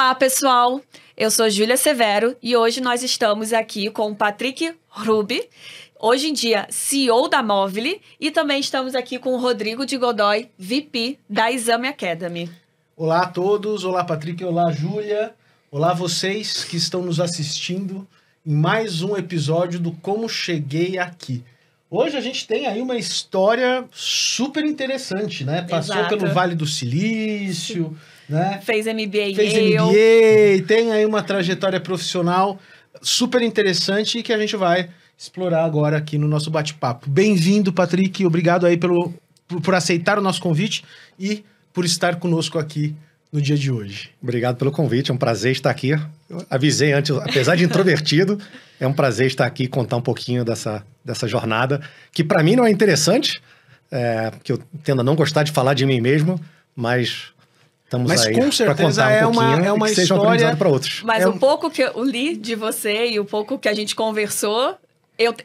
Olá, pessoal! Eu sou Júlia Severo e hoje nós estamos aqui com o Patrick Rubi, hoje em dia CEO da Movile, e também estamos aqui com o Rodrigo de Godoy, VP da Exame Academy. Olá a todos, olá Patrick, olá Júlia, olá vocês que estão nos assistindo em mais um episódio do Como Cheguei Aqui. Hoje a gente tem aí uma história super interessante, né? Passou pelo Vale do Silício, né? Fez MBA, tem aí uma trajetória profissional super interessante e que a gente vai explorar agora aqui no nosso bate-papo. Bem-vindo, Patrick, obrigado aí por aceitar o nosso convite e por estar conosco aqui no dia de hoje. Obrigado pelo convite, é um prazer estar aqui. Eu avisei antes, apesar de introvertido, é um prazer estar aqui e contar um pouquinho dessa jornada, que para mim não é interessante, porque eu tendo a não gostar de falar de mim mesmo, mas estamos aí para contar um pouquinho é uma que seja um aprendizado para outros. Mas um pouco que eu li de você e o pouco que a gente conversou,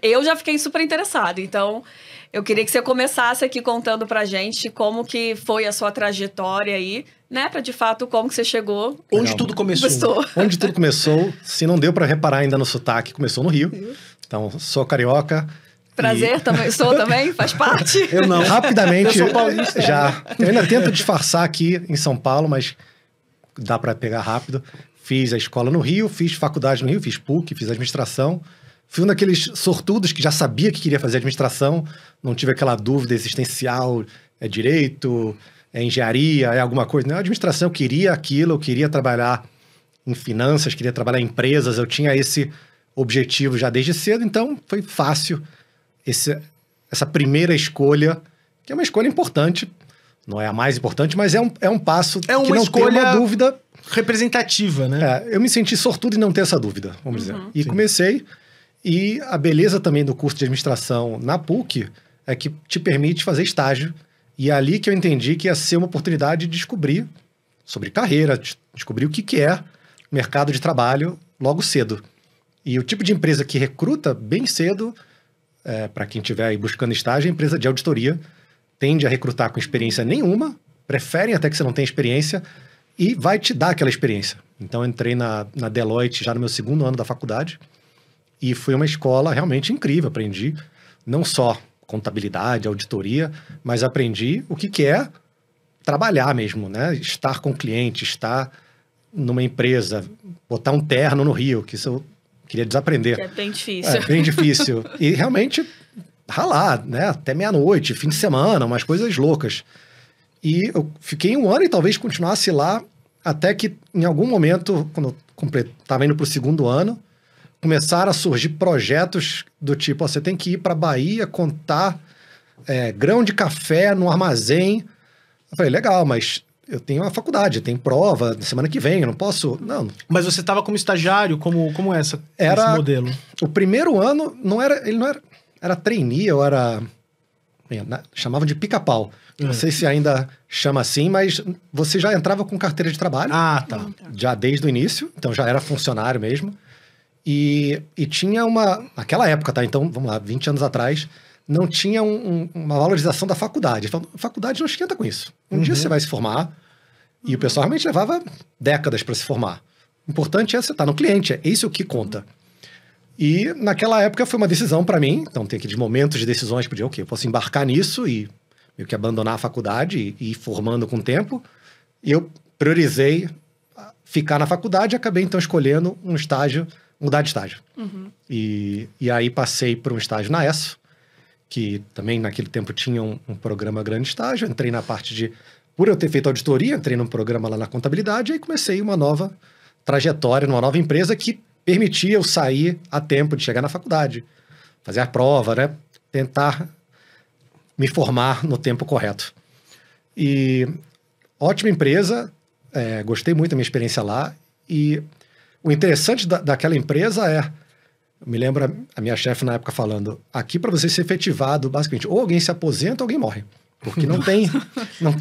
eu já fiquei super interessado. Então, eu queria que você começasse aqui contando pra gente como que foi a sua trajetória aí, né? Pra, de fato, como que você chegou. Onde tudo começou. Onde tudo começou. Se não deu pra reparar ainda no sotaque, começou no Rio. Então, sou carioca. Prazer, sou também, faz parte. Eu não. Rapidamente, eu sou paulista. Eu ainda tento disfarçar aqui em São Paulo, mas dá pra pegar rápido. Fiz a escola no Rio, fiz faculdade no Rio, fiz PUC, fiz administração. Fui um daqueles sortudos que já sabia que queria fazer administração, não tive aquela dúvida existencial, é direito, é engenharia, é alguma coisa. Não, administração, eu queria aquilo, eu queria trabalhar em finanças, queria trabalhar em empresas, eu tinha esse objetivo já desde cedo, então foi fácil essa primeira escolha, que é uma escolha importante, não é a mais importante, mas é um passo que não tem uma dúvida representativa, né? Eu me senti sortudo em não ter essa dúvida, vamos dizer. E comecei... E a beleza também do curso de administração na PUC é que te permite fazer estágio. E é ali que eu entendi que ia ser uma oportunidade de descobrir sobre carreira, descobrir o que é mercado de trabalho logo cedo. E o tipo de empresa que recruta bem cedo, para quem estiver aí buscando estágio, é a empresa de auditoria. Tende a recrutar com experiência nenhuma, preferem até que você não tenha experiência e vai te dar aquela experiência. Então eu entrei na Deloitte já no meu segundo ano da faculdade. E foi uma escola realmente incrível. Aprendi não só contabilidade, auditoria, mas aprendi o que é trabalhar mesmo, né? Estar com o cliente, estar numa empresa, botar um terno no Rio, que isso eu queria desaprender. Que é bem difícil. É bem difícil. E realmente ralar, né? Até meia-noite, fim de semana, umas coisas loucas. E eu fiquei um ano e talvez continuasse lá, até que em algum momento, quando eu estava indo para o segundo ano, começaram a surgir projetos do tipo, você tem que ir para a Bahia contar grão de café no armazém. Eu falei, legal, mas eu tenho uma faculdade, eu tenho prova semana que vem, eu não posso... Não. Mas você estava como estagiário, como esse modelo? O primeiro ano, era trainee, eu era... chamavam de pica-pau. Não sei se ainda chama assim, mas você já entrava com carteira de trabalho. Ah, tá. Já desde o início, então já era funcionário mesmo. E tinha naquela época, tá? Então, vamos lá, 20 anos atrás, não tinha uma valorização da faculdade. A faculdade não esquenta com isso. Um dia você vai se formar, e o pessoal realmente levava décadas para se formar. O importante é você estar no cliente, é isso que conta. E naquela época foi uma decisão para mim, então tem aqueles momentos de decisões, podia, eu posso embarcar nisso e meio que abandonar a faculdade e ir formando com o tempo. E eu priorizei ficar na faculdade e acabei então escolhendo um estágio, mudar de estágio. E aí passei por um estágio na ESSO, que também naquele tempo tinha um programa grande estágio. Entrei na parte de... Por eu ter feito auditoria, entrei num programa lá na contabilidade e aí comecei uma nova trajetória numa nova empresa que permitia eu sair a tempo de chegar na faculdade, fazer a prova, né? Tentar me formar no tempo correto. E ótima empresa, gostei muito da minha experiência lá e... O interessante daquela empresa eu me lembro a minha chefe na época falando, aqui para você ser efetivado, basicamente, ou alguém se aposenta ou alguém morre. Porque não tem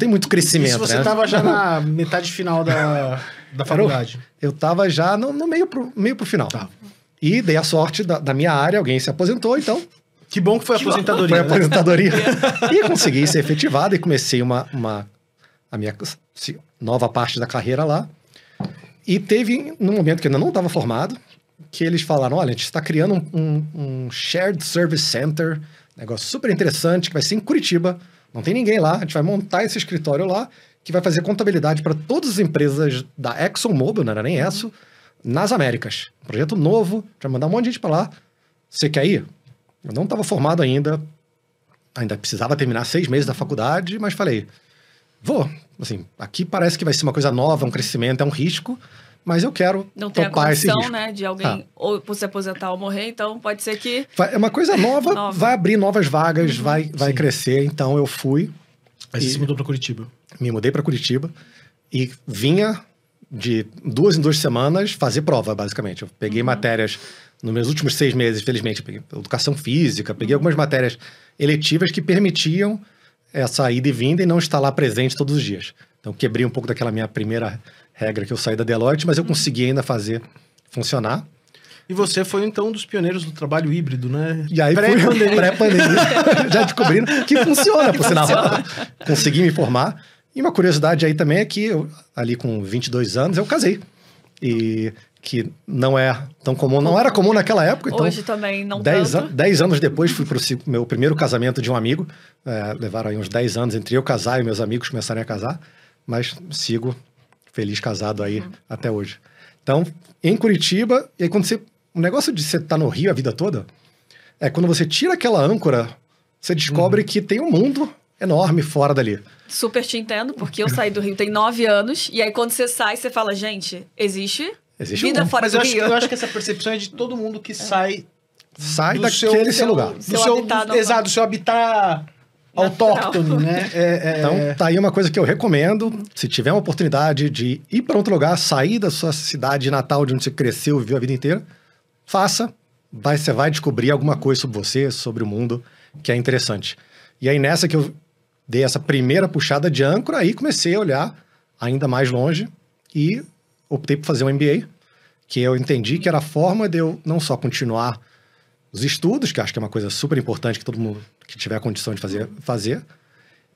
muito crescimento. Isso você estava já na metade final da faculdade? Eu estava já no meio pro final. Tá. E dei a sorte da minha área, alguém se aposentou, então... Que bom que foi a aposentadoria. Foi a aposentadoria. E consegui ser efetivado e comecei a minha nova parte da carreira lá. E teve, num momento que eu ainda não estava formado, que eles falaram, olha, a gente está criando um Shared Service Center, negócio super interessante, que vai ser em Curitiba, não tem ninguém lá, a gente vai montar esse escritório lá, que vai fazer contabilidade para todas as empresas da ExxonMobil, não era nem ESSO, nas Américas. Projeto novo, a gente vai mandar um monte de gente para lá. Você quer ir? Eu não estava formado ainda precisava terminar 6 meses da faculdade, mas falei, vou. Assim, aqui parece que vai ser uma coisa nova, um crescimento, é um risco, mas eu quero não tem topar esse risco. Não tem a condição, né, de alguém ou se aposentar ou morrer, então pode ser que... É uma coisa nova, vai abrir novas vagas, vai crescer, então eu fui. Aí você se mudou para Curitiba? Me mudei para Curitiba e vinha de 2 em 2 semanas fazer prova, basicamente. Eu peguei matérias nos meus últimos 6 meses, felizmente, eu peguei educação física, peguei algumas matérias eletivas que permitiam essa ida e vinda e não estar lá presente todos os dias. Então, quebrei um pouco daquela minha primeira regra que eu saí da Deloitte, mas eu consegui ainda fazer funcionar. E você foi, então, um dos pioneiros do trabalho híbrido, né? E aí, pré-pandemia, já descobrindo que funciona, por sinal. Consegui me formar. E uma curiosidade aí também é que, eu, ali com 22 anos, eu casei. E que não é tão comum, não era comum naquela época. Então, hoje também não 10 anos depois, fui para o meu primeiro casamento de um amigo. Levaram aí uns 10 anos entre eu casar e meus amigos começarem a casar. Mas sigo feliz casado aí até hoje. Então, em Curitiba, e aí quando você... O negócio de você estar no Rio a vida toda, é quando você tira aquela âncora, você descobre que tem um mundo enorme fora dali. Super te entendo, porque eu saí do Rio tem 9 anos, e aí quando você sai, você fala, gente, existe vida fora do Rio. Mas eu acho que essa percepção é de todo mundo que sai daquele seu lugar. Do seu habitat autóctone, né? Então, tá aí uma coisa que eu recomendo. Se tiver uma oportunidade de ir para outro lugar, sair da sua cidade natal, de onde você cresceu e viveu a vida inteira, faça. Você vai descobrir alguma coisa sobre você, sobre o mundo, que é interessante. E aí, nessa que eu dei essa primeira puxada de âncora, aí comecei a olhar ainda mais longe e optei por fazer um MBA, que eu entendi que era a forma de eu não só continuar os estudos, que acho que é uma coisa super importante que todo mundo que tiver a condição de fazer,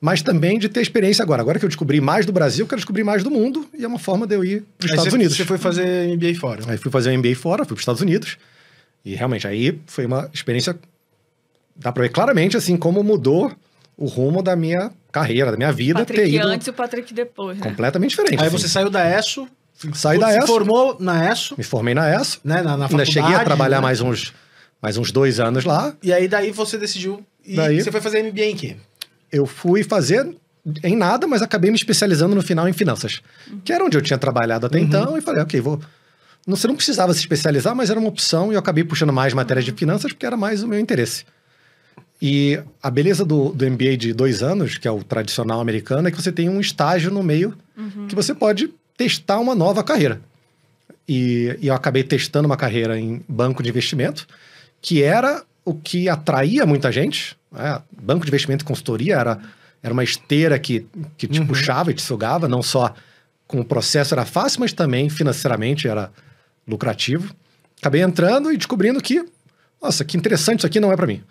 mas também de ter experiência agora. Agora que eu descobri mais do Brasil, eu quero descobrir mais do mundo, e é uma forma de eu ir para os Estados Unidos. Você foi fazer MBA fora? Aí fui fazer um MBA fora, fui para os Estados Unidos, e realmente aí foi uma experiência, dá para ver claramente assim como mudou o rumo da minha carreira, da minha vida. Patrick antes e o Patrick depois, né? Completamente diferente. Aí assim. você saiu da ESSO, se formou na ESSO. Me formei na ESSO. Né, na faculdade. Ainda cheguei a trabalhar mais uns 2 anos lá. E aí daí você decidiu... você foi fazer MBA em quê? Eu fui fazer em nada, mas acabei me especializando no final em finanças. Que era onde eu tinha trabalhado até então. E falei, ok, vou... Você não precisava se especializar, mas era uma opção. E eu acabei puxando mais matérias de finanças, porque era mais o meu interesse. E a beleza do MBA de 2 anos, que é o tradicional americano, é que você tem um estágio no meio que você pode testar uma nova carreira. E eu acabei testando uma carreira em banco de investimento, que era o que atraía muita gente. Banco de investimento e consultoria era uma esteira que te puxava e te sugava, não só com o processo era fácil, mas também financeiramente era lucrativo. Acabei entrando e descobrindo que, nossa, que interessante, isso aqui não é para mim.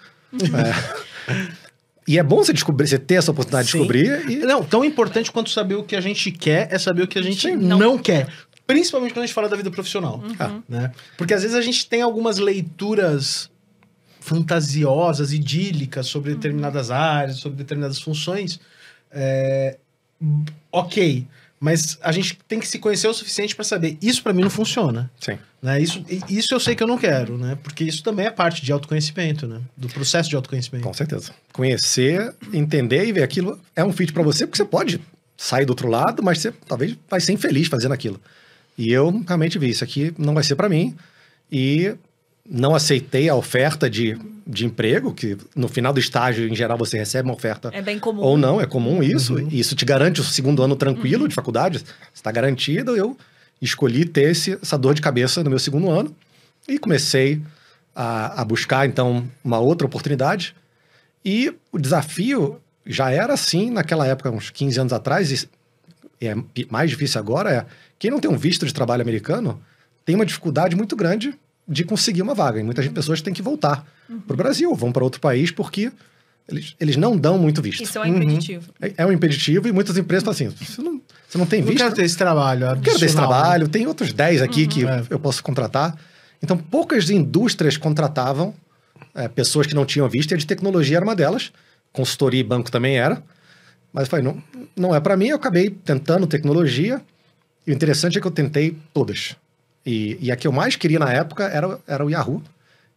E é bom você descobrir, você ter essa oportunidade de descobrir. Não, tão importante quanto saber o que a gente quer é saber o que a gente não quer. Principalmente quando a gente fala da vida profissional. Né? Porque às vezes a gente tem algumas leituras fantasiosas, idílicas sobre determinadas áreas, sobre determinadas funções. Ok, mas a gente tem que se conhecer o suficiente para saber, isso para mim não funciona. Sim. Né? Isso eu sei que eu não quero, né? Porque isso também é parte de autoconhecimento, né? Do processo de autoconhecimento. Com certeza. Conhecer, entender e ver aquilo é um fit para você, porque você pode sair do outro lado, mas você talvez vai ser infeliz fazendo aquilo. E eu realmente vi, isso aqui não vai ser para mim. E não aceitei a oferta de emprego, que no final do estágio, em geral, você recebe uma oferta. É bem comum. Ou não, é comum isso. E isso te garante o 2º ano tranquilo de faculdade. Você está garantido. Eu escolhi ter essa dor de cabeça no meu 2º ano. E comecei a buscar, então, uma outra oportunidade. E o desafio já era assim naquela época, uns 15 anos atrás. E é mais difícil agora. Quem não tem um visto de trabalho americano tem uma dificuldade muito grande de conseguir uma vaga. E muitas pessoas têm que voltar para o Brasil, vão para outro país porque eles não dão muito visto. Isso é um impeditivo. É um impeditivo e muitas empresas falam assim, você não tem visto? Não quero ter esse trabalho. Não quero ter esse adicional, trabalho, né? tem outros 10 aqui que eu posso contratar. Então, poucas indústrias contratavam pessoas que não tinham visto, e a de tecnologia era uma delas. Consultoria e banco também era. Mas eu falei, não é para mim, eu acabei tentando tecnologia, e o interessante é que eu tentei todas. E a que eu mais queria na época era o Yahoo,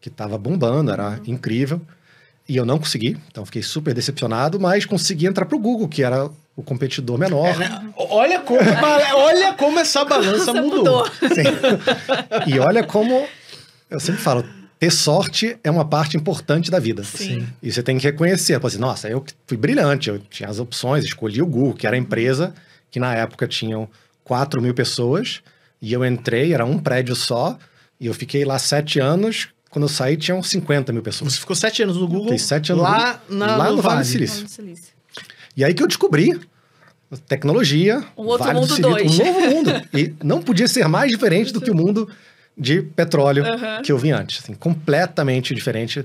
que estava bombando, era incrível. E eu não consegui, então fiquei super decepcionado, mas consegui entrar pro Google, que era o competidor menor. Olha como essa balança mudou. Sim. E olha como, eu sempre falo, ter sorte é uma parte importante da vida. Sim. E você tem que reconhecer, assim, nossa, eu fui brilhante, eu tinha as opções, escolhi o Google, que era a empresa que na época tinham 4 mil pessoas, e eu entrei, era um prédio só, e eu fiquei lá 7 anos. Quando eu saí, tinham 50 mil pessoas. Você ficou 7 anos no Google? Fiquei 7 anos lá no Vale do Silício. E aí que eu descobri tecnologia. Um outro Vale do mundo Silício, 2. Um novo mundo. E não podia ser mais diferente do que o mundo de petróleo que eu vi antes. Assim, completamente diferente.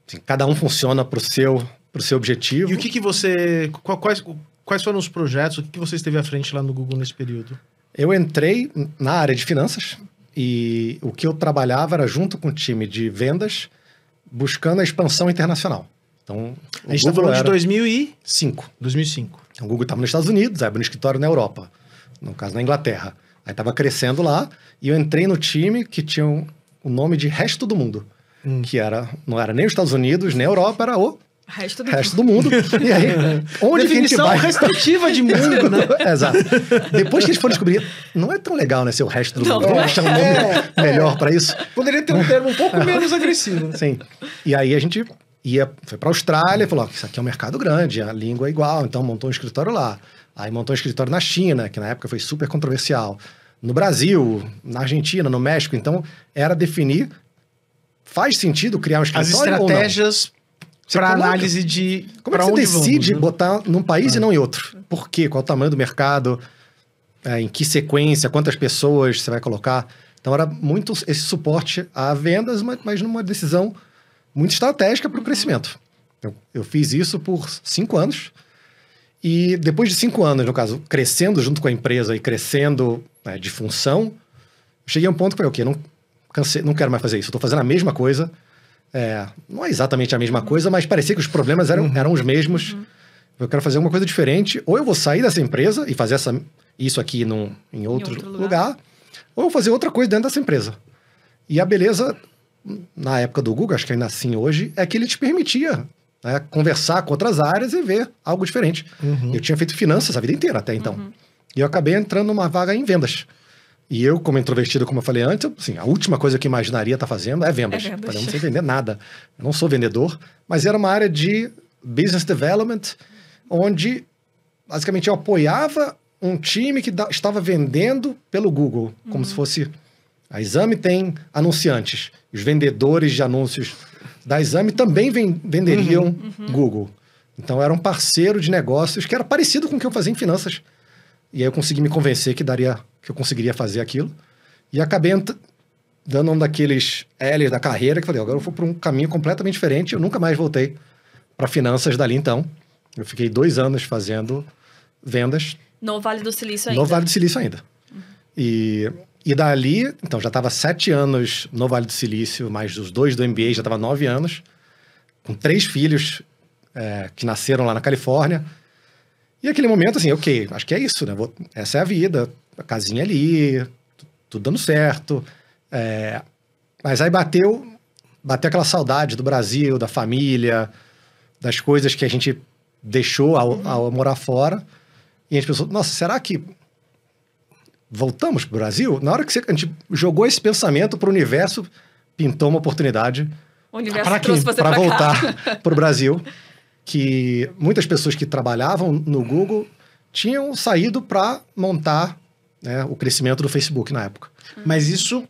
Assim, cada um funciona pro seu objetivo. E o que você... Quais foram os projetos? O que você esteve à frente lá no Google nesse período? Eu entrei na área de finanças. E o que eu trabalhava era junto com o time de vendas, buscando a expansão internacional. Então, a gente está falando de 2005. 2005. O Google estava nos Estados Unidos, abriu um escritório na Europa, no caso na Inglaterra. Aí estava crescendo lá e eu entrei no time que tinha o nome de Resto do Mundo, que não era nem os Estados Unidos, nem a Europa, era o Resto do Mundo. E aí, onde que a gente vai? Restritiva de mundo, né? Exato. Depois que eles foram descobrir, não é tão legal, né, ser o resto do mundo. Vamos achar um nome melhor para isso. Poderia ter um termo um pouco menos agressivo. Né? Sim. E aí a gente foi para a Austrália e falou, isso aqui é um mercado grande, a língua é igual, então montou um escritório lá. Aí montou um escritório na China, que na época foi super controversial. No Brasil, na Argentina, no México. Então, era definir, faz sentido criar um escritório ou não? As estratégias para análise de... Como é que você decide botar num país e não em outro? Por quê? Qual o tamanho do mercado? Em que sequência? Quantas pessoas você vai colocar? Então, era muito esse suporte a vendas, mas numa decisão muito estratégica para o crescimento. Eu fiz isso por 5 anos. E depois de 5 anos, no caso, crescendo junto com a empresa e crescendo de função, cheguei a um ponto que eu falei, não quero mais fazer isso. Estou fazendo a mesma coisa. Não é exatamente a mesma coisa, mas parecia que os problemas eram os mesmos. Eu quero fazer alguma coisa diferente. Ou eu vou sair dessa empresa e fazer isso aqui em outro lugar, ou eu vou fazer outra coisa dentro dessa empresa. E a beleza, na época do Google, acho que ainda assim hoje, é que ele te permitia conversar com outras áreas e ver algo diferente. Eu tinha feito finanças a vida inteira até então. E eu acabei entrando numa vaga em vendas. E eu, como introvertido, como eu falei antes, assim, a última coisa que eu imaginaria estar fazendo é vendas. Eu não sei vender nada. Eu não sou vendedor, mas era uma área de business development, onde, basicamente, eu apoiava um time que estava vendendo pelo Google, como se fosse... A Exame tem anunciantes. Os vendedores de anúncios da Exame também venderiam Google. Então, era um parceiro de negócios que era parecido com o que eu fazia em finanças. E aí eu consegui me convencer que eu conseguiria fazer aquilo. E acabei dando um daqueles L's da carreira que falei, agora eu vou para um caminho completamente diferente. Eu nunca mais voltei para finanças dali, então. Eu fiquei 2 anos fazendo vendas. No Vale do Silício ainda. No Vale do Silício ainda. E dali, então, já estava 7 anos no Vale do Silício, mais os 2 do MBA, já estava 9 anos, com 3 filhos que nasceram lá na Califórnia. E aquele momento, assim, ok, acho que é isso, né? Essa é a vida, a casinha ali, tudo dando certo. Mas aí bateu aquela saudade do Brasil, da família, das coisas que a gente deixou ao morar fora. E a gente pensou, nossa, será que voltamos pro Brasil? Na hora que a gente jogou esse pensamento pro universo, pintou uma oportunidade para voltar pro Brasil. Que muitas pessoas que trabalhavam no Google tinham saído para montar o crescimento do Facebook na época. Mas isso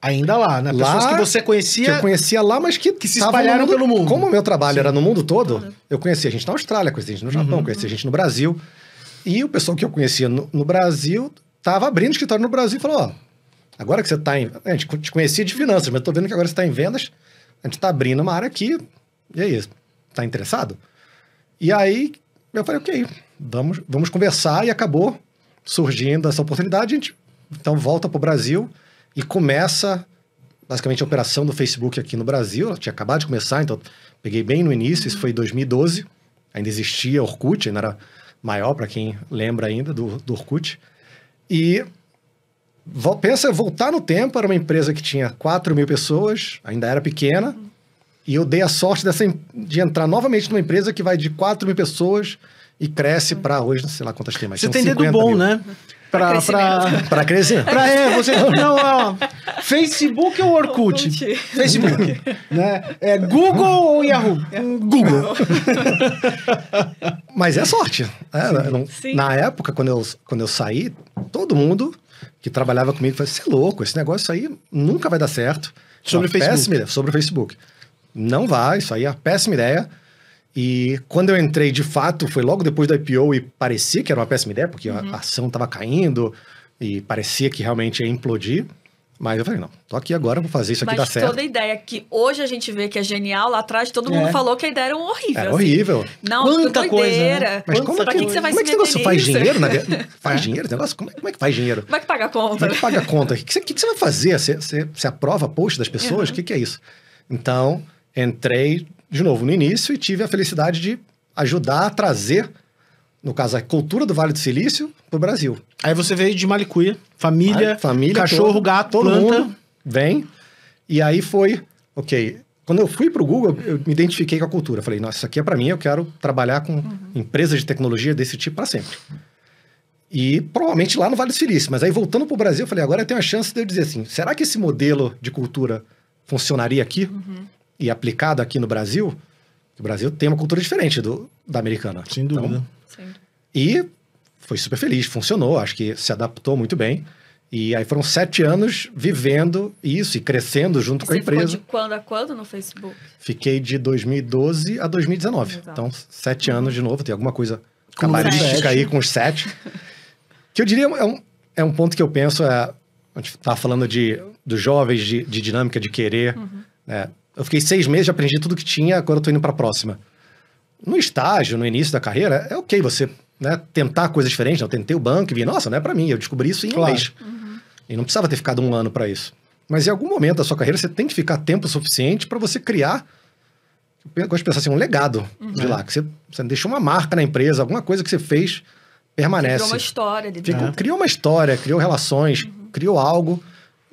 ainda lá, né? Pessoas que você conhecia... Que eu conhecia lá, mas que se espalharam pelo mundo. Como o meu trabalho era no mundo todo, eu conhecia gente na Austrália, conhecia gente no Japão, conhecia gente no Brasil. E o pessoal que eu conhecia no Brasil estava abrindo escritório no Brasil e falou, agora que você está em... A gente te conhecia de finanças, mas estou vendo que agora você está em vendas, a gente está abrindo uma área aqui, e é isso. tá interessado? E aí eu falei, ok, vamos conversar, e acabou surgindo essa oportunidade. A gente então volta pro Brasil e começa basicamente a operação do Facebook aqui no Brasil. Ela tinha acabado de começar, então peguei bem no início, isso foi em 2012. Ainda existia Orkut, ainda era maior, para quem lembra ainda do Orkut. E pensa, voltar no tempo, era uma empresa que tinha 4 mil pessoas, ainda era pequena, e eu dei a sorte de entrar novamente numa empresa que vai de 4 mil pessoas e cresce para hoje, não sei lá quantas tem, mas você tem dedo bom, né? Pra crescer. Não, ó, Facebook ou Orkut? Facebook. Né? Google ou Yahoo? Google. Mas é sorte. Na época, quando eu saí, todo mundo que trabalhava comigo falou, você é louco, esse negócio aí nunca vai dar certo. Sobre o Facebook. Sobre o Facebook. Não vai, isso aí é uma péssima ideia. E quando eu entrei, de fato, foi logo depois do IPO, e parecia que era uma péssima ideia, porque a ação estava caindo e parecia que realmente ia implodir. Mas eu falei, não, tô aqui agora, vou fazer isso aqui dar certo. Mas toda a ideia que hoje a gente vê que é genial, lá atrás todo mundo falou que a ideia era horrível. Era horrível. Não, quanta coisa, né? Mas como pra que você vai se meter nisso? Como é que esse negócio faz dinheiro? Faz dinheiro esse negócio? Como é que faz dinheiro? Como é que paga a conta? Como é que paga a conta? O que você vai fazer? Você aprova post das pessoas? O que é isso? Então, entrei de novo no início e tive a felicidade de ajudar a trazer, no caso, a cultura do Vale do Silício para o Brasil. Aí você veio de Malicuia, família cachorro, gato, todo planta. mundo vem. E aí foi, ok. Quando eu fui para o Google, eu me identifiquei com a cultura. Falei, nossa, isso aqui é para mim, eu quero trabalhar com empresas de tecnologia desse tipo para sempre. E provavelmente lá no Vale do Silício. Mas aí voltando para o Brasil, eu falei, agora eu tenho a chance de eu dizer assim, será que esse modelo de cultura funcionaria aqui e aplicado aqui no Brasil? O Brasil tem uma cultura diferente da americana. Sem dúvida. Sim. E foi super feliz, funcionou, acho que se adaptou muito bem. E aí foram 7 anos vivendo isso e crescendo junto com a empresa. Você ficou de quando a quando no Facebook? Fiquei de 2012 a 2019. Exato. Então, 7 anos de novo, tem alguma coisa cabalística aí com os 7. Que eu diria é um ponto que eu penso, a gente estava falando dos jovens, de dinâmica, de querer. Eu fiquei 6 meses, já aprendi tudo que tinha, agora eu tô indo para a próxima. No estágio, no início da carreira, é ok você tentar coisas diferentes. Eu tentei o banco e vi, nossa, não é para mim, eu descobri isso em um mês. E não precisava ter ficado 1 ano para isso. Mas em algum momento da sua carreira, você tem que ficar tempo suficiente para você criar, eu gosto de pensar assim, um legado de lá. Que você deixou uma marca na empresa, alguma coisa que você fez permanece. Criou uma história. Criou uma história, criou relações, criou algo,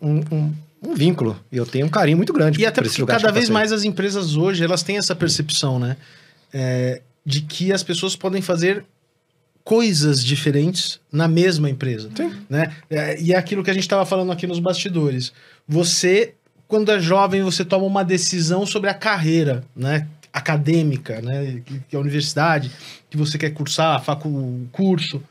um vínculo. E eu tenho um carinho muito grande e até por esse porque lugar. Cada vez mais as empresas hoje, elas têm essa percepção, né? De que as pessoas podem fazer coisas diferentes na mesma empresa. Sim. Né? E é aquilo que a gente estava falando aqui nos bastidores. Você, quando é jovem, você toma uma decisão sobre a carreira, né? Acadêmica, né? Que é a universidade, que você quer cursar, curso.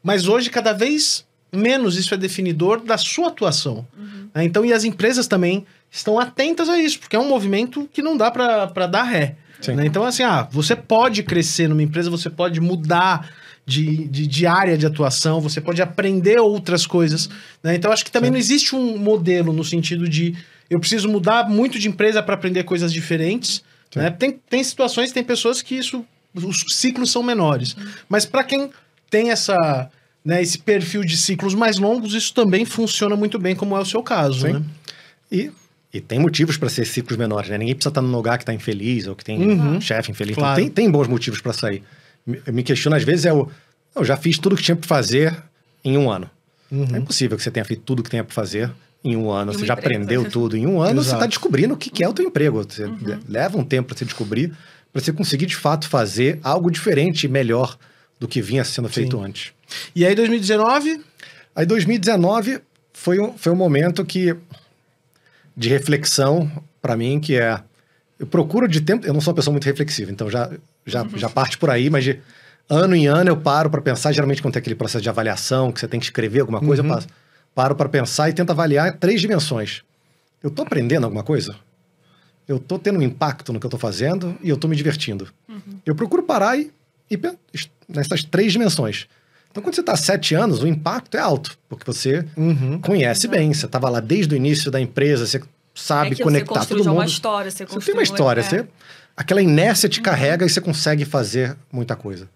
Mas hoje, cada vez menos isso é definidor da sua atuação. Né? Então, e as empresas também estão atentas a isso, porque é um movimento que não dá para dar ré. Né? Então, assim, você pode crescer numa empresa, você pode mudar de área de atuação, você pode aprender outras coisas. Né? Então, acho que também não existe um modelo no sentido de eu preciso mudar muito de empresa para aprender coisas diferentes. Né? Tem situações, tem pessoas que os ciclos são menores. Mas para quem tem esse perfil de ciclos mais longos, isso também funciona muito bem, como é o seu caso. Né? E tem motivos para ser ciclos menores, né? Ninguém precisa estar num lugar que está infeliz ou que tem um chefe infeliz. Claro. Então, tem bons motivos para sair. Eu me questiono, às vezes, eu já fiz tudo que tinha para fazer em 1 ano. É impossível que você tenha feito tudo que tenha para fazer em 1 ano. Você já aprendeu tudo. Em 1 ano, você está descobrindo o que é o teu emprego. Você leva um tempo para você descobrir, para você conseguir, de fato, fazer algo diferente e melhor do que vinha sendo feito antes. E aí, 2019? Aí, 2019 foi um momento de reflexão para mim, que eu procuro de tempo, eu não sou uma pessoa muito reflexiva, então já parte por aí, mas de ano em ano eu paro para pensar, geralmente quando tem aquele processo de avaliação, que você tem que escrever alguma coisa, eu paro para pensar e tento avaliar 3 dimensões. Eu tô aprendendo alguma coisa? Eu tô tendo um impacto no que eu tô fazendo e eu tô me divertindo. Eu procuro parar e nessas 3 dimensões. Então, quando você está há 7 anos, o impacto é alto, porque você conhece bem, você estava lá desde o início da empresa, você sabe conectar todo mundo. Você construiu uma história, você tem uma história, aquela inércia te carrega e você consegue fazer muita coisa.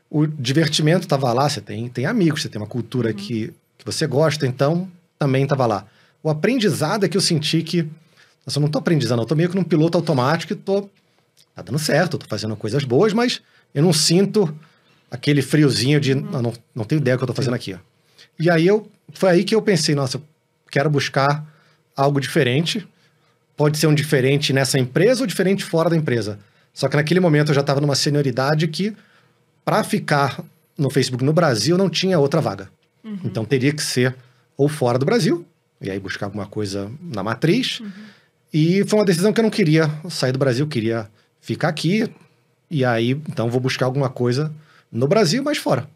O divertimento estava lá, você tem amigos, você tem uma cultura que você gosta, então também estava lá. O aprendizado é que eu senti que, nossa, eu não estou aprendizando, eu estou meio que num piloto automático e tá dando certo, eu tô fazendo coisas boas, mas eu não sinto aquele friozinho de, não tenho ideia do que eu tô fazendo aqui. Ó. E aí foi aí que eu pensei, nossa, eu quero buscar algo diferente. Pode ser um diferente nessa empresa ou diferente fora da empresa. Só que naquele momento eu já estava numa senioridade que, para ficar no Facebook no Brasil, não tinha outra vaga. Então teria que ser ou fora do Brasil, e aí buscar alguma coisa na matriz. E foi uma decisão que eu não queria sair do Brasil, queria ficar aqui. E aí, então, vou buscar alguma coisa no Brasil, mas fora.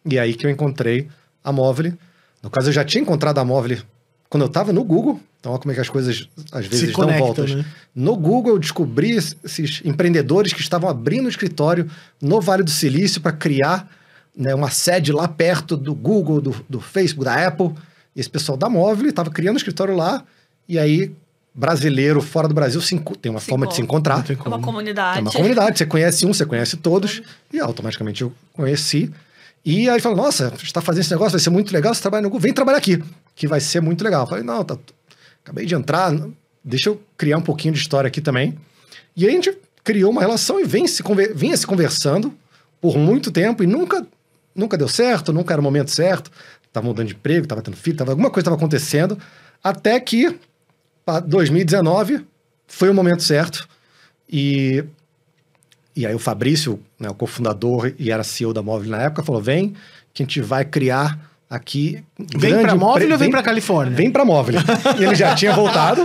E aí que eu encontrei a Movile. No caso, eu já tinha encontrado a Movile quando eu estava no Google. Então, olha como é que as coisas, às vezes, dão voltas. Né? No Google, eu descobri esses empreendedores que estavam abrindo um escritório no Vale do Silício para criar, né, uma sede lá perto do Google, do Facebook, da Apple. E esse pessoal da Movile estava criando um escritório lá. E aí, brasileiro fora do Brasil tem uma forma de se encontrar. É uma comunidade. É uma comunidade. Você conhece um, você conhece todos. E automaticamente eu conheci. E aí falou, nossa, você está fazendo esse negócio, vai ser muito legal, você trabalha no Google, vem trabalhar aqui, que vai ser muito legal. Eu falei, não, acabei de entrar, deixa eu criar um pouquinho de história aqui também. E aí a gente criou uma relação e vinha se conversando por muito tempo e nunca deu certo, nunca era o momento certo. Estava mudando de emprego, estava tendo filho, alguma coisa estava acontecendo, até que 2019 foi o momento certo. E aí o Fabrício, né, o cofundador e era CEO da Movile na época, falou, vem que a gente vai criar aqui... Vem pra Movile ou vem pra Califórnia? Vem pra Movile. E ele já tinha voltado.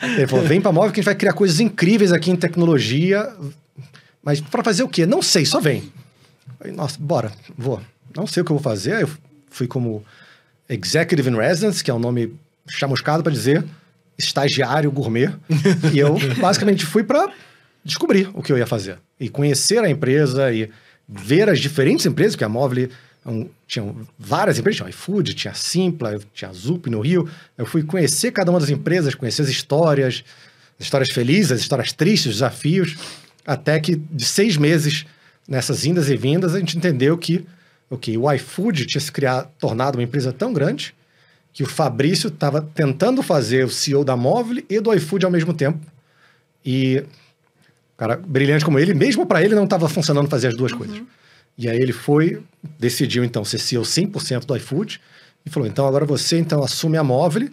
Ele falou, vem pra Movile que a gente vai criar coisas incríveis aqui em tecnologia. Mas pra fazer o quê? Não sei, só vem. Eu falei, nossa, bora, vou. Não sei o que eu vou fazer. Aí eu fui como Executive in Residence, que é um nome chamuscado para dizer estagiário gourmet. E eu basicamente fui para descobrir o que eu ia fazer. E conhecer a empresa e ver as diferentes empresas, porque a Movile tinha várias empresas, tinha iFood, tinha Simpla, tinha Zup no Rio. Eu fui conhecer cada uma das empresas, conhecer as histórias felizes, as histórias tristes, os desafios, até que de 6 meses nessas indas e vindas, a gente entendeu que o iFood tinha se tornado uma empresa tão grande que o Fabrício estava tentando fazer o CEO da Movile e do iFood ao mesmo tempo. E cara brilhante como ele, mesmo para ele não estava funcionando fazer as duas coisas. E aí ele decidiu então ser CEO 100% do iFood e falou, então agora você então assume a Movile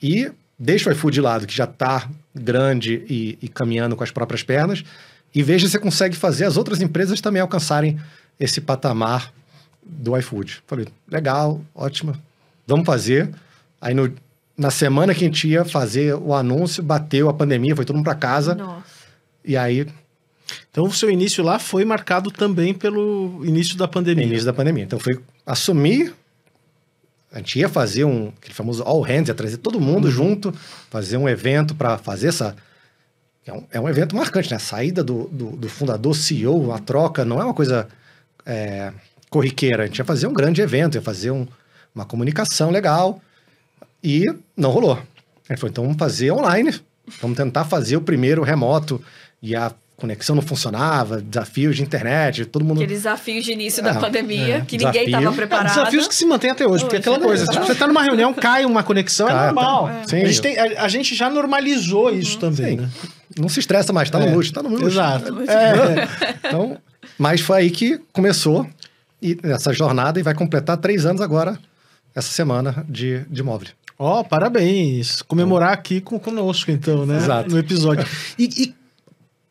e deixa o iFood de lado, que já está grande e caminhando com as próprias pernas, e veja se você consegue fazer as outras empresas também alcançarem esse patamar do iFood. Falei, legal, ótimo, vamos fazer. Aí na semana que a gente ia fazer o anúncio, bateu a pandemia, foi todo mundo para casa. Nossa. E aí... Então o seu início lá foi marcado também pelo início da pandemia. Início da pandemia. Então foi assumir, a gente ia fazer aquele famoso all hands, ia trazer todo mundo junto, fazer um evento para fazer essa... É um evento marcante, né? A saída do fundador, CEO, a troca, não é uma coisa corriqueira. A gente ia fazer um grande evento, ia fazer uma comunicação legal e não rolou. A gente falou, então vamos fazer online, vamos tentar fazer o primeiro remoto e a conexão não funcionava, desafios de internet, todo mundo... Aqueles desafios de início da pandemia, que ninguém estava preparado. Desafios que se mantêm até hoje, porque aquela coisa, tipo, você tá numa reunião, cai uma conexão, é normal. Sim. A gente já normalizou isso também, né? Não se estressa mais, tá no luxo, tá no luxo. Exato. Então, mas foi aí que começou essa jornada e vai completar 3 anos agora, essa semana de Movile. Ó, parabéns. Comemorar aqui conosco, então, né? Exato. No episódio. E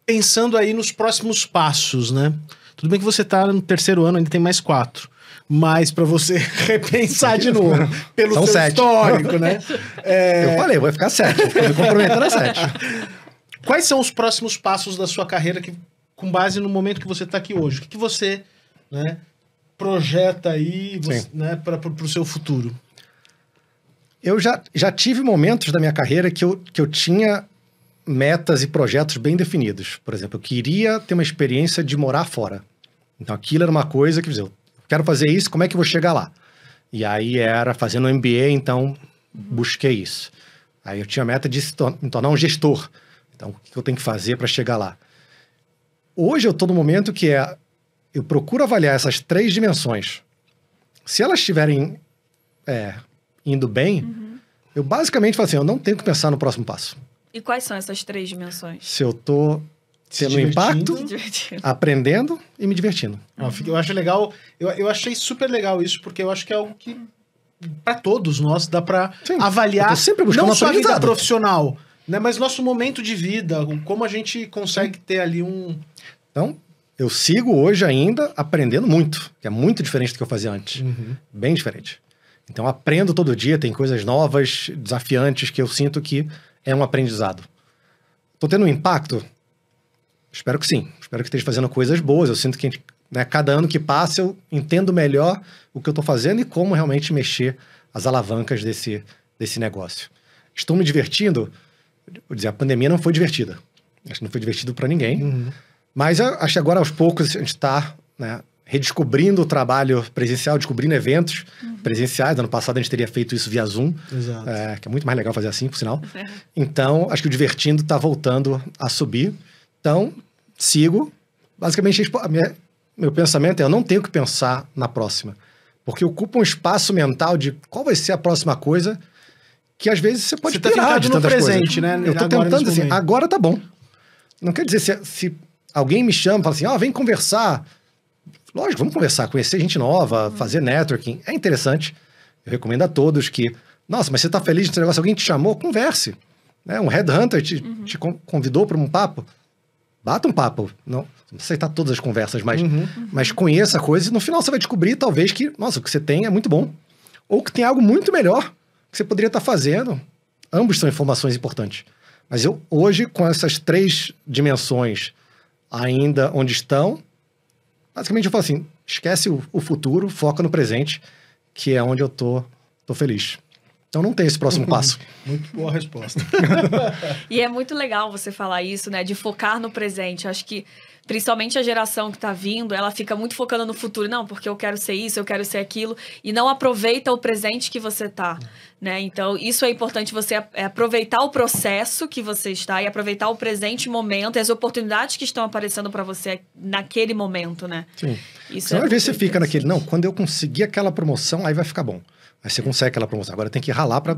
pensando aí nos próximos passos, né? Tudo bem que você tá no 3º ano, ainda tem mais 4. Mas para você repensar de novo, pelo São seu 7. histórico, né? Eu falei, vai ficar 7. Estou me comprometendo a 7. Quais são os próximos passos da sua carreira com base no momento que você está aqui hoje? O que você, né, projeta aí, né, para o seu futuro? Eu já tive momentos da minha carreira que eu tinha metas e projetos bem definidos. Por exemplo, eu queria ter uma experiência de morar fora. Então, aquilo era uma coisa que, eu quero fazer isso, como é que eu vou chegar lá? E aí era fazendo um MBA, então busquei isso. Aí eu tinha a meta de me tornar um gestor. Então, o que eu tenho que fazer para chegar lá? hoje eu estou no momento que eu procuro avaliar essas 3 dimensões. Se elas estiverem indo bem, eu basicamente falo assim, eu não tenho que pensar no próximo passo. E quais são essas 3 dimensões? Se eu estou tendo impacto, aprendendo e me divertindo. Eu acho legal, eu achei super legal isso, porque eu acho que é algo que, para todos nós, dá para avaliar, sempre não só a vida profissional, né, mas nosso momento de vida, como a gente consegue ter ali um... Então, eu sigo hoje ainda aprendendo muito, que é muito diferente do que eu fazia antes. Bem diferente. Então, aprendo todo dia, tem coisas novas, desafiantes, que eu sinto que é um aprendizado. Estou tendo um impacto? Espero que sim. Espero que esteja fazendo coisas boas. Eu sinto que, né, cada ano que passa, eu entendo melhor o que eu estou fazendo e como realmente mexer as alavancas desse negócio. Estou me divertindo? Vou dizer, a pandemia não foi divertida. Acho que não foi divertido para ninguém. Mas eu acho que agora, aos poucos, a gente está, né, redescobrindo o trabalho presencial, descobrindo eventos presenciais. Ano passado a gente teria feito isso via Zoom, que é muito mais legal fazer assim, por sinal. Então, acho que o divertindo está voltando a subir. Então, sigo. Basicamente, meu pensamento é, eu não tenho que pensar na próxima. Porque ocupa um espaço mental de qual vai ser a próxima coisa, que às vezes você pode pirar de tantas presente, coisas. né? Eu tô tentando assim, agora tá bom. Não quer dizer, se alguém me chama e fala assim, vem conversar. Lógico, vamos conversar, conhecer gente nova, fazer networking. É interessante. Eu recomendo a todos que, nossa, mas você tá feliz nesse negócio, alguém te chamou, converse. Né? Um headhunter te convidou para um papo. Bata um papo. Não aceitar todas as conversas, mas conheça a coisa e no final você vai descobrir, talvez, que, nossa, o que você tem é muito bom. Ou que tem algo muito melhor que você poderia estar fazendo. Ambos são informações importantes. Mas eu, hoje, com essas 3 dimensões ainda onde estão, basicamente eu falo assim, esquece o futuro, foca no presente, que é onde eu tô feliz. Então não tem esse próximo passo. Muito boa resposta. E é muito legal você falar isso, né? De focar no presente. Acho que, principalmente a geração que tá vindo, ela fica muito focando no futuro. Não, porque eu quero ser isso, eu quero ser aquilo. E não aproveita o presente que você tá, né? Então, isso é importante, você aproveitar o processo que você está e aproveitar o presente momento e as oportunidades que estão aparecendo para você naquele momento, né? Sim. Isso às vezes você fica naquele, não, quando eu conseguir aquela promoção, aí vai ficar bom. Aí você consegue aquela promoção. Agora tem que ralar para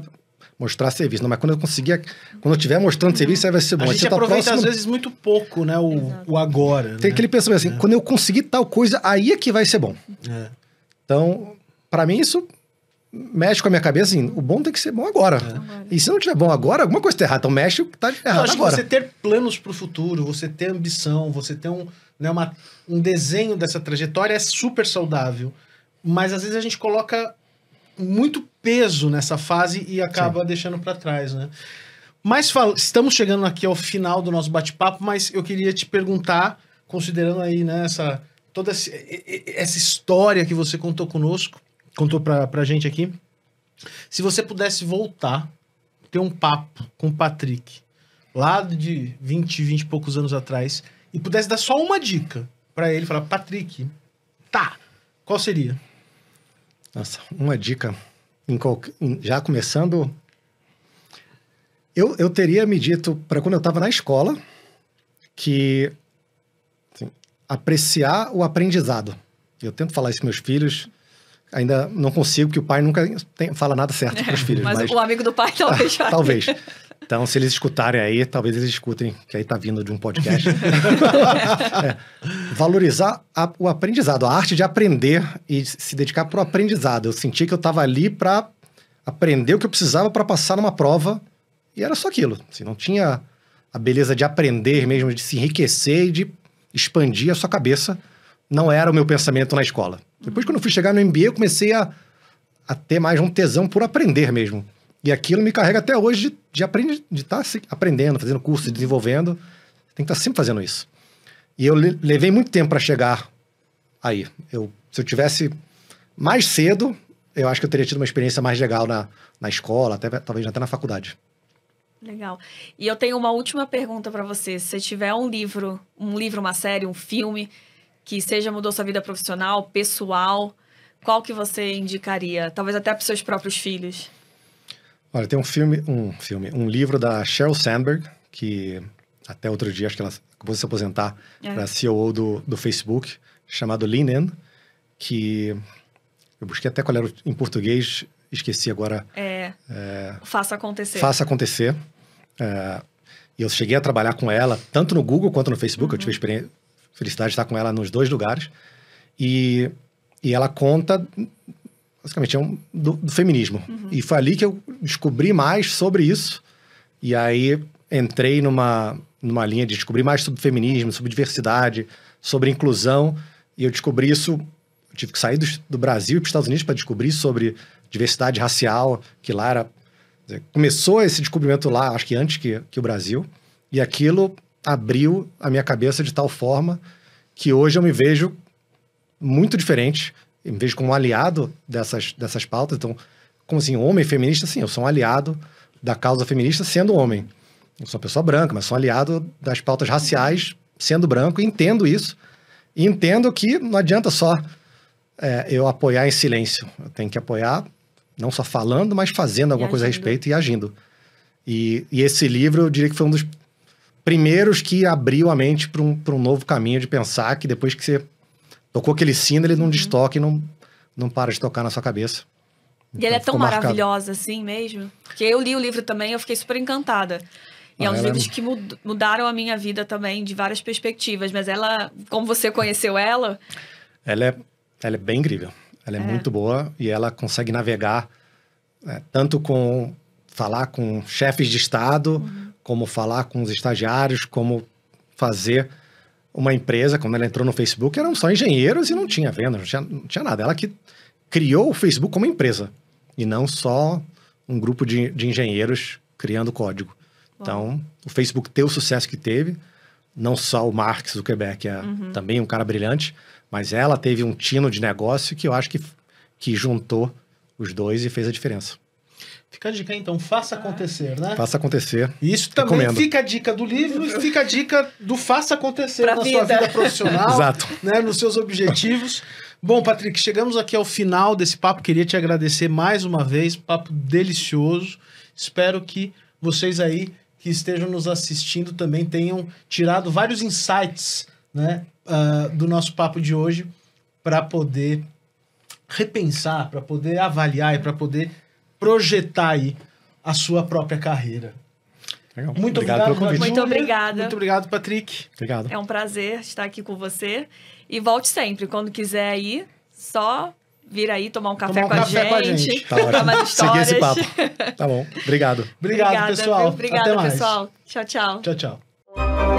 mostrar serviço. Não, mas quando eu estiver mostrando serviço, aí vai ser bom. A gente aproveita, às vezes, muito pouco, né? O agora. Tem aquele pensamento assim, quando eu conseguir tal coisa, aí é que vai ser bom. Então, para mim, isso mexe com a minha cabeça, assim, o bom tem que ser bom agora. E se não tiver bom agora, alguma coisa está errada. Então, mexe o que está errado acho agora. Que você ter planos para o futuro, você ter ambição, você ter um desenho dessa trajetória é super saudável. Mas, às vezes, a gente coloca muito peso nessa fase e acaba deixando para trás, né? Mas estamos chegando aqui ao final do nosso bate-papo, mas eu queria te perguntar, considerando aí, né, toda essa história que você contou conosco, contou pra gente aqui, se você pudesse voltar, ter um papo com o Patrick, lá de 20 e poucos anos atrás, e pudesse dar só uma dica para ele, falar, Patrick, qual seria? Nossa, uma dica, já começando, eu teria me dito, para quando eu estava na escola, que assim, apreciar o aprendizado. Eu tento falar isso com meus filhos, ainda não consigo, porque o pai nunca fala nada certo para os filhos. Mas o amigo do pai talvez fale. Talvez. Então, se eles escutarem aí, talvez eles escutem, que aí tá vindo de um podcast. Valorizar o aprendizado, a arte de aprender e se dedicar para o aprendizado. Eu senti que eu estava ali para aprender o que eu precisava para passar numa prova e era só aquilo. Assim, não tinha a beleza de aprender mesmo, de se enriquecer e de expandir a sua cabeça. Não era o meu pensamento na escola. Depois, quando eu fui chegar no MBA, eu comecei a ter mais um tesão por aprender mesmo. E aquilo me carrega até hoje de estar aprendendo, fazendo curso, desenvolvendo. Tem que estar sempre fazendo isso. E eu levei muito tempo para chegar aí. Se eu tivesse mais cedo, eu acho que eu teria tido uma experiência mais legal na escola, talvez até na faculdade. Legal. E eu tenho uma última pergunta para você. Se você tiver um livro, uma série, um filme, que mudou sua vida profissional, pessoal, qual que você indicaria? Talvez até para os seus próprios filhos. Olha, tem um livro da Sheryl Sandberg, que até outro dia, acho que ela acabou de se aposentar, era CEO do Facebook, chamado Lean In, que eu busquei até qual era em português, esqueci agora. Faça acontecer. Faça acontecer. E eu cheguei a trabalhar com ela, tanto no Google quanto no Facebook. Eu tive a felicidade de estar com ela nos dois lugares. E ela conta, basicamente, do feminismo. E foi ali que eu descobri mais sobre isso. E aí entrei numa linha de descobrir mais sobre feminismo, sobre diversidade, sobre inclusão. E eu descobri isso... Eu tive que sair do Brasil e para os Estados Unidos para descobrir sobre diversidade racial, que lá era... Começou esse descobrimento lá, acho que antes que o Brasil. E aquilo abriu a minha cabeça de tal forma que hoje eu me vejo muito diferente. Eu me vejo como um aliado dessas pautas. Então, como assim, homem feminista, sim, eu sou um aliado da causa feminista sendo homem. Eu sou uma pessoa branca, mas sou um aliado das pautas raciais sendo branco. E entendo isso. E entendo que não adianta só eu apoiar em silêncio. Eu tenho que apoiar não só falando, mas fazendo alguma coisa a respeito e agindo. E esse livro, eu diria que foi um dos primeiros que abriu a mente para um novo caminho de pensar que depois que você tocou aquele sino, ele não destoca e não para de tocar na sua cabeça. E ela é tão maravilhosa assim mesmo. Porque eu li o livro também, eu fiquei super encantada. E é um dos livros que mudaram a minha vida também, de várias perspectivas. Mas ela, como você conheceu ela... Ela é bem incrível. Ela é muito boa e ela consegue navegar tanto com falar com chefes de Estado, como falar com os estagiários, como fazer uma empresa. Quando ela entrou no Facebook, eram só engenheiros e não tinha venda, não tinha nada. Ela que criou o Facebook como empresa e não só um grupo de engenheiros criando código. Então, o Facebook ter o sucesso que teve, não só o Mark Zuckerberg, que é também um cara brilhante, mas ela teve um tino de negócio que eu acho que juntou os dois e fez a diferença. Fica a dica, então, faça acontecer, né? Faça acontecer. Isso também fica a dica do livro e fica a dica do faça acontecer na sua vida profissional, Exato. Né, nos seus objetivos. Bom, Patrick, chegamos aqui ao final desse papo. Queria te agradecer mais uma vez, papo delicioso. Espero que vocês aí que estejam nos assistindo também tenham tirado vários insights, né, do nosso papo de hoje para poder repensar, para poder avaliar e para poder projetar aí a sua própria carreira. Legal. Muito obrigado obrigado, pelo convite. Muito obrigada. Muito obrigado, Patrick. Obrigado. É um prazer estar aqui com você. E volte sempre. Quando quiser ir, só vir aí tomar um café, com a gente. Tá ótimo. Seguir esse papo. Tá bom. Obrigado. Obrigado, pessoal. Obrigada, Até mais. pessoal. Tchau, tchau. Tchau, tchau.